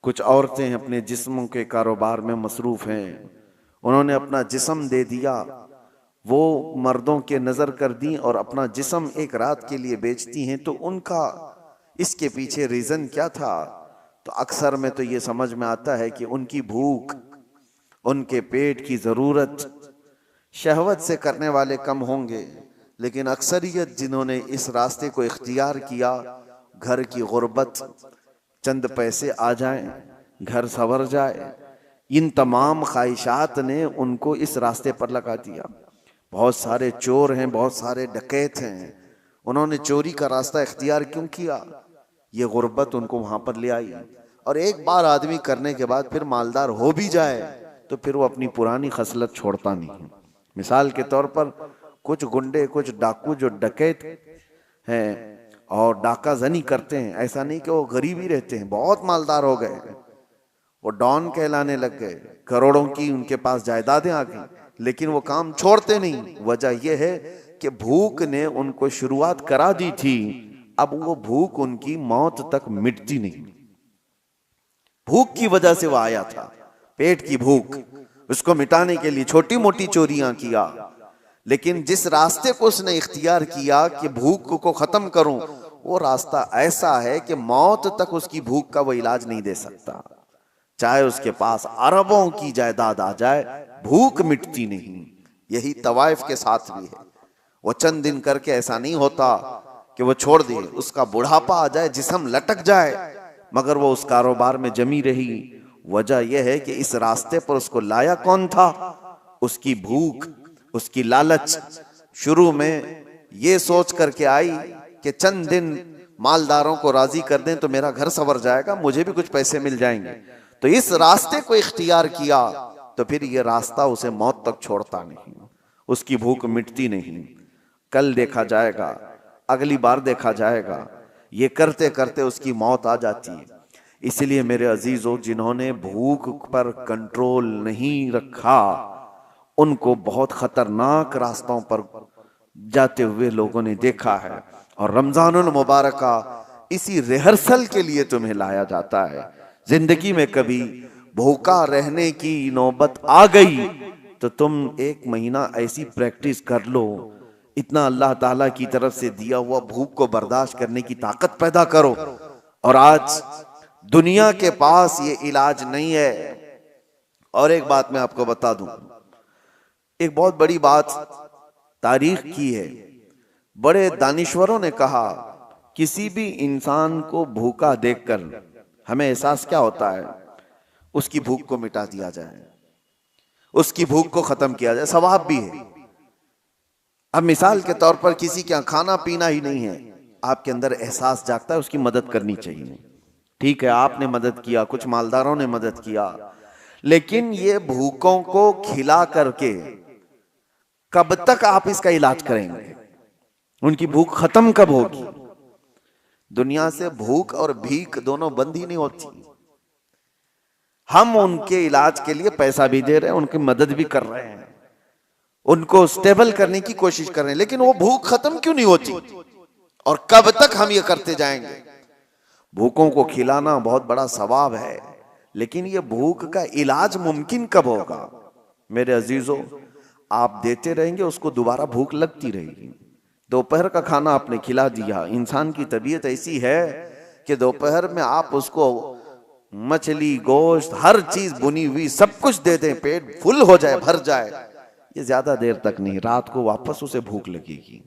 कुछ औरतें अपने जिस्मों के कारोबार में मसरूफ हैं, उन्होंने अपना जिस्म दे दिया, वो मर्दों के नजर कर दी और अपना जिस्म एक रात के लिए बेचती हैं। तो उनका इसके पीछे रीजन क्या था? तो अक्सर में तो ये समझ में आता है कि उनकी भूख, उनके पेट की जरूरत शहवत से करने वाले कम होंगे, लेकिन अक्सरियत जिन्होंने इस रास्ते को इख्तियार किया, घर की गुर्बत, चंद पैसे आ जाएं, घर संवर जाए, इन तमाम ख्वाहिशात ने उनको इस रास्ते पर लगा दिया। बहुत सारे चोर हैं, बहुत सारे डकैत हैं, उन्होंने चोरी का रास्ता इख्तियार क्यों किया? ये गुर्बत उनको वहां पर ले आई। और एक बार आदमी करने के बाद फिर मालदार हो भी जाए तो फिर वो अपनी पुरानी खसलत छोड़ता नहीं। मिसाल के तौर पर कुछ गुंडे, कुछ डाकू जो डकैत हैं और डाका जनी करते हैं, ऐसा नहीं कि वो गरीब ही रहते हैं, बहुत मालदार हो गए, वो डॉन कहलाने लग गए, करोड़ों की उनके पास जायदादें आ गई, लेकिन वो काम छोड़ते नहीं। वजह यह है कि भूख ने उनको शुरुआत करा दी थी, अब वो भूख उनकी मौत तक मिटती नहीं। भूख की वजह से वो आया था, पेट की भूख, उसको मिटाने के लिए छोटी मोटी चोरियां किया, लेकिन जिस रास्ते को उसने इख्तियार किया कि भूख को खत्म करूं, वो रास्ता ऐसा है कि मौत तक उसकी भूख का वो इलाज नहीं दे सकता। चाहे उसके पास अरबों की जायदाद आ जाए, भूख मिटती नहीं। यही तवाइफ के साथ भी है। वो चंद दिन करके ऐसा नहीं होता कि वो छोड़ दे, उसका बुढ़ापा आ जाए, जिस्म लटक जाए, मगर वो उस कारोबार में जमी रही। वजह यह है कि इस रास्ते पर उसको लाया कौन था? उसकी भूख, उसकी लालच। शुरू में ये सोच करके आई कि चंद दिन मालदारों को राजी कर दें तो मेरा घर संवर जाएगा, मुझे भी कुछ पैसे मिल जाएंगे। तो इस रास्ते को इख्तियार किया तो फिर ये रास्ता उसे मौत तक छोड़ता नहीं, उसकी भूख मिटती नहीं। कल देखा जाएगा, अगली बार देखा जाएगा, ये करते करते उसकी मौत आ जाती है। इसलिए मेरे अजीजों, जिन्होंने भूख पर कंट्रोल नहीं रखा, उनको बहुत खतरनाक रास्तों पर जाते हुए लोगों ने देखा है। और रमजानुल मुबारक का इसी रिहर्सल के लिए तुम्हें लाया जाता है। जिंदगी में कभी भूखा रहने की नौबत आ गई तो तुम एक महीना ऐसी प्रैक्टिस कर लो, इतना अल्लाह ताला की तरफ से दिया हुआ भूख को बर्दाश्त करने की ताकत पैदा करो। और आज दुनिया के पास ये इलाज नहीं है। और एक बात मैं आपको बता दूं, एक बहुत बड़ी बात तारीख की है। बड़े दानिश्वरों ने कहा, किसी भी इंसान को भूखा देखकर हमें एहसास क्या होता है? उसकी भूख को मिटा दिया जाए, उसकी भूख को खत्म किया जाए, सवाब भी है। अब मिसाल के तौर पर किसी के यहाँ खाना पीना ही नहीं है, आपके अंदर एहसास जागता है उसकी मदद करनी चाहिए। ठीक है, आपने मदद किया, कुछ मालदारों ने मदद किया, लेकिन ये भूखों को खिला करके कब तक आप इसका इलाज करेंगे? उनकी भूख खत्म कब होगी? दुनिया से भूख और भीख दोनों बंद ही नहीं होती। हम उनके इलाज के लिए पैसा भी दे रहे हैं, उनकी मदद भी कर रहे हैं, उनको स्टेबल करने की कोशिश कर रहे हैं, लेकिन वो भूख खत्म क्यों नहीं होती? और कब तक हम ये करते जाएंगे? भूखों को खिलाना बहुत बड़ा सवाब है, लेकिन ये भूख का इलाज मुमकिन कब होगा? मेरे अजीजों, आप देते रहेंगे, उसको दोबारा भूख लगती रहेगी। दोपहर का खाना आपने खिला दिया, इंसान की तबीयत ऐसी है कि दोपहर में आप उसको मछली, गोश्त, हर चीज बुनी हुई सब कुछ दे दें, पेट फुल हो जाए, भर जाए, ये ज्यादा देर तक नहीं, रात को वापस उसे भूख लगेगी।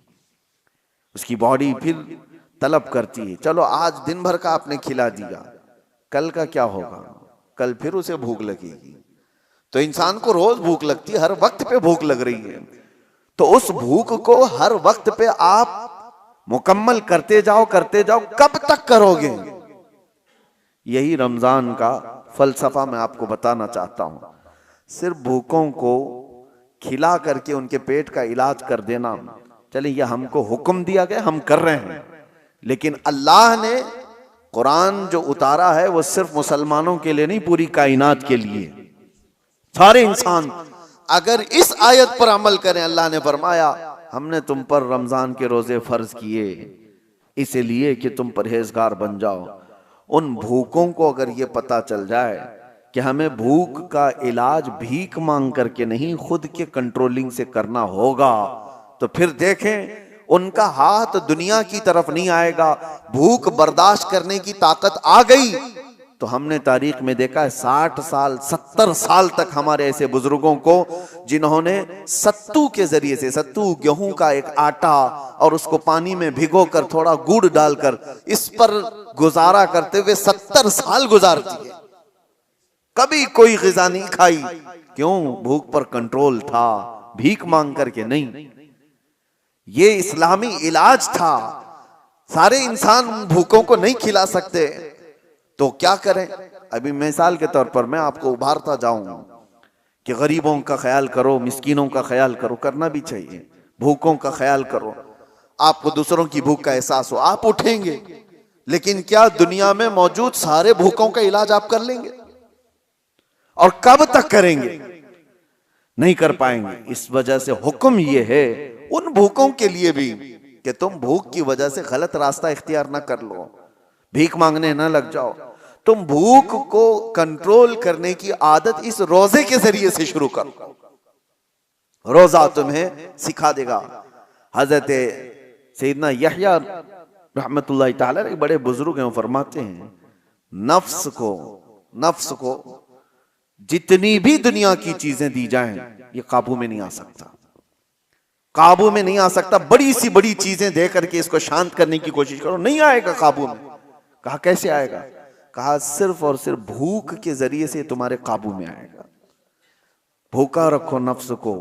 उसकी बॉडी फिर तलब करती है। चलो आज दिन भर का आपने खिला दिया, कल का क्या होगा? कल फिर उसे भूख लगेगी। तो इंसान को रोज भूख लगती है, हर वक्त पे भूख लग रही है। तो उस भूख को हर वक्त पे आप मुकम्मल करते जाओ, करते जाओ, कब तक करोगे? यही रमजान का फलसफा मैं आपको बताना चाहता हूं। सिर्फ भूखों को खिला करके उनके पेट का इलाज कर देना, चलिए ये हमको हुक्म दिया गया, हम कर रहे हैं, लेकिन अल्लाह ने कुरान जो उतारा है वो सिर्फ मुसलमानों के लिए नहीं, पूरी कायनात के लिए। सारे इंसान अगर इस आयत पर अमल करें, अल्लाह ने फरमाया हमने तुम पर रमजान के रोजे फर्ज किए इसलिए कि तुम परहेजगार बन जाओ। उन भूखों को अगर ये पता चल जाए कि हमें भूख का इलाज भीख मांग करके नहीं, खुद के कंट्रोलिंग से करना होगा, तो फिर देखें उनका हाथ दुनिया की तरफ नहीं आएगा। भूख बर्दाश्त करने की ताकत आ गई तो हमने तारीख में देखा है 60 साल 70 साल तक हमारे ऐसे बुजुर्गों को जिन्होंने सत्तू के जरिए से, सत्तू गेहूं का एक आटा और उसको पानी में भिगोकर थोड़ा गुड़ डालकर इस पर गुजारा करते हुए 70 साल गुजार दिए, कभी कोई ग़िज़ा नहीं खाई। क्यों? भूख पर कंट्रोल था, भीख मांग करके नहीं। ये इस्लामी इलाज था। सारे इंसान भूखों को नहीं खिला सकते तो क्या करें? अभी मिसाल के तौर पर मैं आपको उभारता जाऊं कि गरीबों का ख्याल करो, मिस्कीनों का ख्याल करो, करना भी चाहिए। भूखों का ख्याल करो, आपको दूसरों की भूख का एहसास हो, आप उठेंगे। लेकिन क्या दुनिया में मौजूद सारे भूखों का इलाज आप कर लेंगे? और कब तक करेंगे? नहीं कर पाएंगे। इस वजह से हुक्म यह है उन भूखों के लिए भी कि तुम भूख की वजह से गलत रास्ता इख्तियार ना कर लो, भीख मांगने ना लग जाओ। तुम भूख को कंट्रोल करने की आदत इस रोजे के जरिए से शुरू करो। रोजा तुम्हें सिखा देगा। हजरत सैयदना यहया रहमतुल्लाह ताला एक बड़े बुजुर्ग हैं, फरमाते हैं नफ्स को जितनी भी दुनिया की चीजें दी जाएं ये काबू में नहीं आ सकता, काबू में नहीं आ सकता। बड़ी सी बड़ी चीजें दे करके इसको शांत करने की कोशिश करो, नहीं आएगा काबू में। कहा कैसे आएगा? कहा सिर्फ और सिर्फ भूख के जरिए से तुम्हारे काबू में आएगा। भूखा रखो नफ्स को,